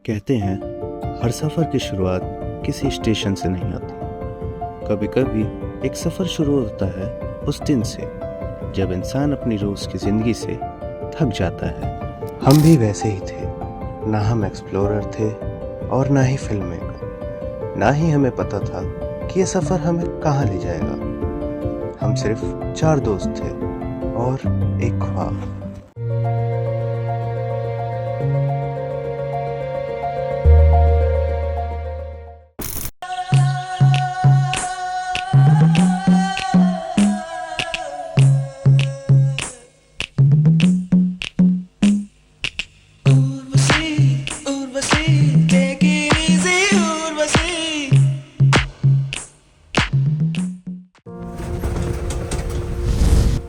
कहते हैं हर सफ़र की शुरुआत किसी स्टेशन से नहीं होती। कभी कभी एक सफ़र शुरू होता है उस दिन से जब इंसान अपनी रोज़ की ज़िंदगी से थक जाता है। हम भी वैसे ही थे, ना हम एक्सप्लोरर थे और ना ही फिल्म मेकर, ना ही हमें पता था कि ये सफ़र हमें कहाँ ले जाएगा। हम सिर्फ 4 दोस्त थे और एक ख्वाब।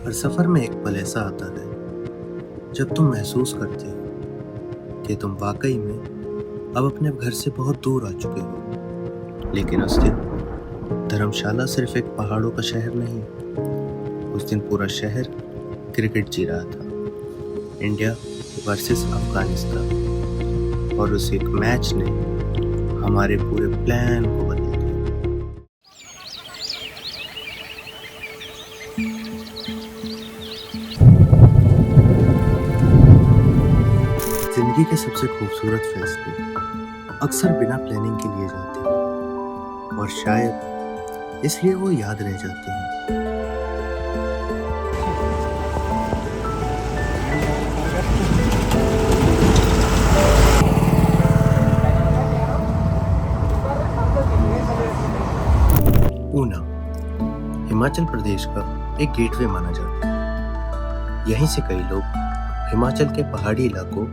हर सफ़र में एक पल ऐसा आता है जब तुम महसूस करते हो कि तुम वाकई में अब अपने घर से बहुत दूर आ चुके हो। लेकिन उस दिन धर्मशाला सिर्फ एक पहाड़ों का शहर नहीं, उस दिन पूरा शहर क्रिकेट जी रहा था। इंडिया वर्सेस अफगानिस्तान, और उस एक मैच ने हमारे पूरे प्लान को बदल दिया। जिंदगी के सबसे खूबसूरत फैसले अक्सर बिना प्लानिंग के लिए जाते हैं, और शायद इसलिए वो याद रह जाते हैं। ऊना हिमाचल प्रदेश का एक गेटवे माना जाता है। यहीं से कई लोग हिमाचल के पहाड़ी इलाकों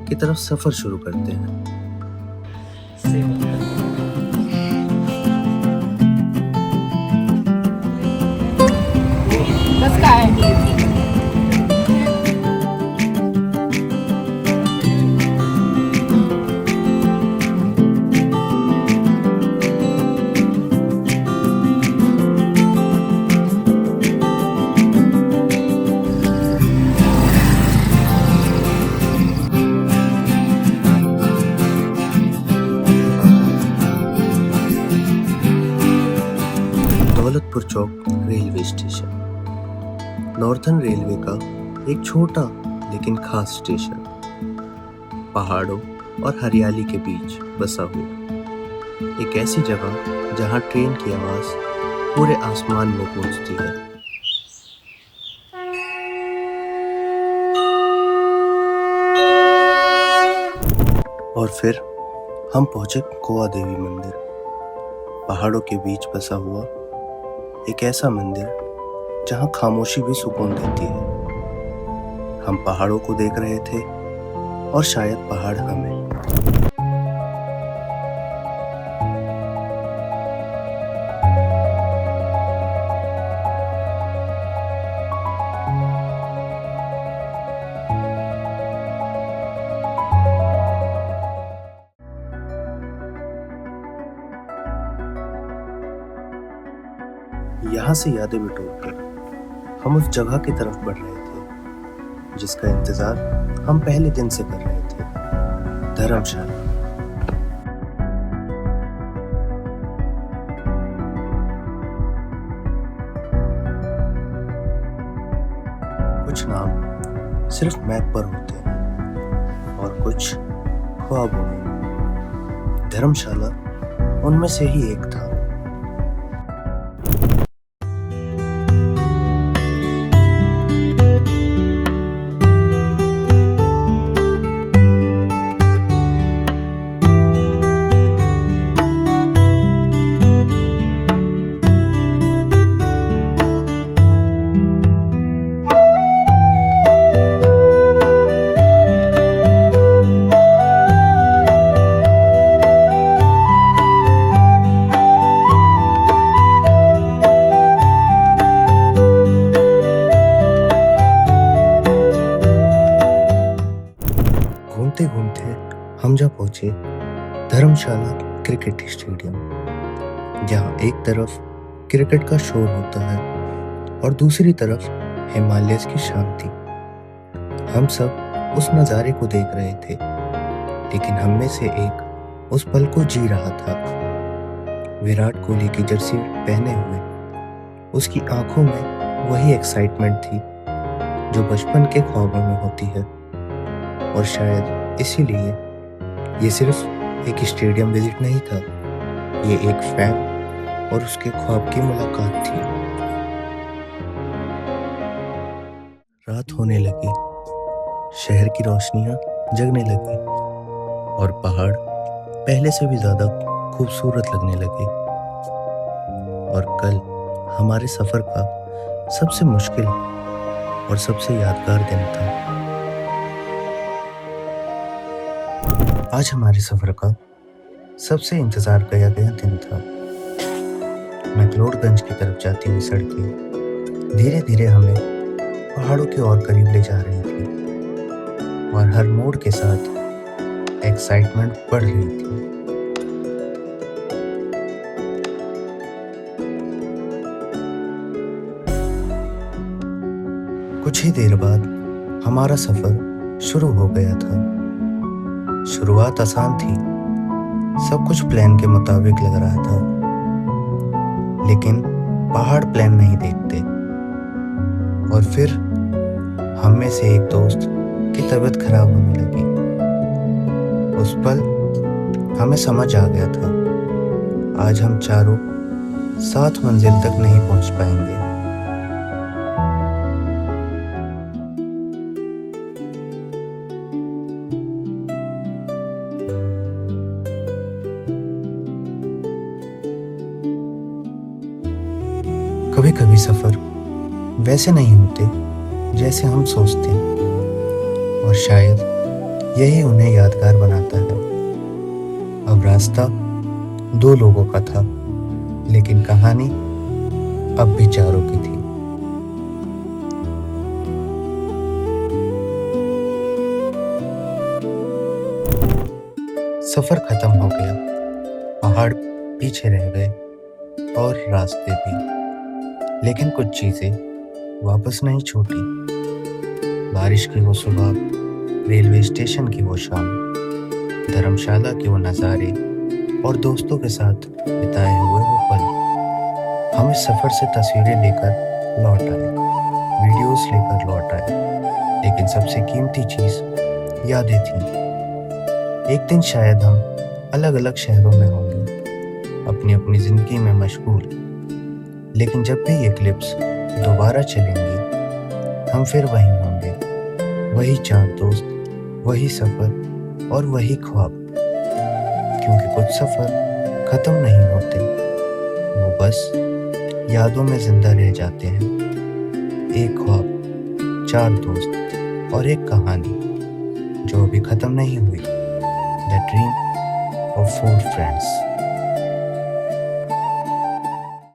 की तरफ सफर शुरू करते हैं। दौलतपुर चौक रेलवे स्टेशन नॉर्थर्न रेलवे का एक छोटा लेकिन खास स्टेशन, पहाड़ों और हरियाली के बीच बसा हुआ एक ऐसी जगह जहां ट्रेन की आवाज पूरे आसमान में गूंजती है। और फिर हम पहुंचे गोवा देवी मंदिर, पहाड़ों के बीच बसा हुआ एक ऐसा मंदिर जहां खामोशी भी सुकून देती है। हम पहाड़ों को देख रहे थे और शायद पहाड़ हमें। यहाँ से यादें बिटोरकर हम उस जगह की तरफ बढ़ रहे थे जिसका इंतजार हम पहले दिन से कर रहे थे, धर्मशाला। कुछ नाम सिर्फ मैप पर होते हैं और कुछ ख्वाबों में। धर्मशाला उनमें से ही एक था। घूमते घूमते हम जा पहुंचे धर्मशाला क्रिकेट स्टेडियम, जहां एक तरफ क्रिकेट का शोर होता है और दूसरी तरफ हिमालय की शांति। हम सब उस नज़ारे को देख रहे थे, लेकिन हम में से एक उस पल को जी रहा था। विराट कोहली की जर्सी पहने हुए उसकी आंखों में वही एक्साइटमेंट थी जो बचपन के ख्वाबों में होती है। और शायद इसीलिए ये सिर्फ एक स्टेडियम विजिट नहीं था, ये एक फैन और उसके ख्वाब की मुलाकात थी। रात होने लगी, शहर की रोशनियां जगने लगी और पहाड़ पहले से भी ज्यादा खूबसूरत लगने लगे। और कल हमारे सफर का सबसे मुश्किल और सबसे यादगार दिन था। आज हमारे सफर का सबसे इंतजार किया गया दिन था। मैक्लोडगंज की तरफ जाती हुई सड़कें धीरे धीरे हमें पहाड़ों के और करीब ले जा रही थी और हर मोड़ के साथ एक्साइटमेंट बढ़ रही थी। कुछ ही देर बाद हमारा सफर शुरू हो गया था। शुरुआत आसान थी, सब कुछ प्लान के मुताबिक लग रहा था, लेकिन पहाड़ प्लान नहीं देखते। और फिर हम में से एक दोस्त की तबीयत खराब होने लगी। उस पल हमें समझ आ गया था, आज हम चारों सात मंजिल तक नहीं पहुंच पाएंगे। कभी कभी सफर वैसे नहीं होते जैसे हम सोचते हैं, और शायद यही उन्हें यादगार बनाता है। अब रास्ता दो लोगों का था, लेकिन कहानी अब भी चारों की थी। सफर खत्म हो गया, पहाड़ पीछे रह गए और रास्ते भी, लेकिन कुछ चीजें वापस नहीं छूटी। बारिश की वो सुबह, रेलवे स्टेशन की वो शाम, धर्मशाला के वो नज़ारे और दोस्तों के साथ बिताए हुए वो पल। हम इस सफ़र से तस्वीरें लेकर लौट आए, वीडियोस लेकर लौट आए, लेकिन सबसे कीमती चीज़ यादें थीं। एक दिन शायद हम अलग अलग शहरों में होंगे, अपनी अपनी ज़िंदगी में मशगूल, लेकिन जब भी ये क्लिप्स दोबारा चलेंगी, हम फिर वहीं होंगे, वही चार दोस्त, वही सफ़र और वही ख्वाब। क्योंकि कुछ सफ़र ख़त्म नहीं होते, वो बस यादों में ज़िंदा रह जाते हैं। एक ख्वाब, चार दोस्त और एक कहानी जो अभी ख़त्म नहीं हुई। The dream of 4 friends.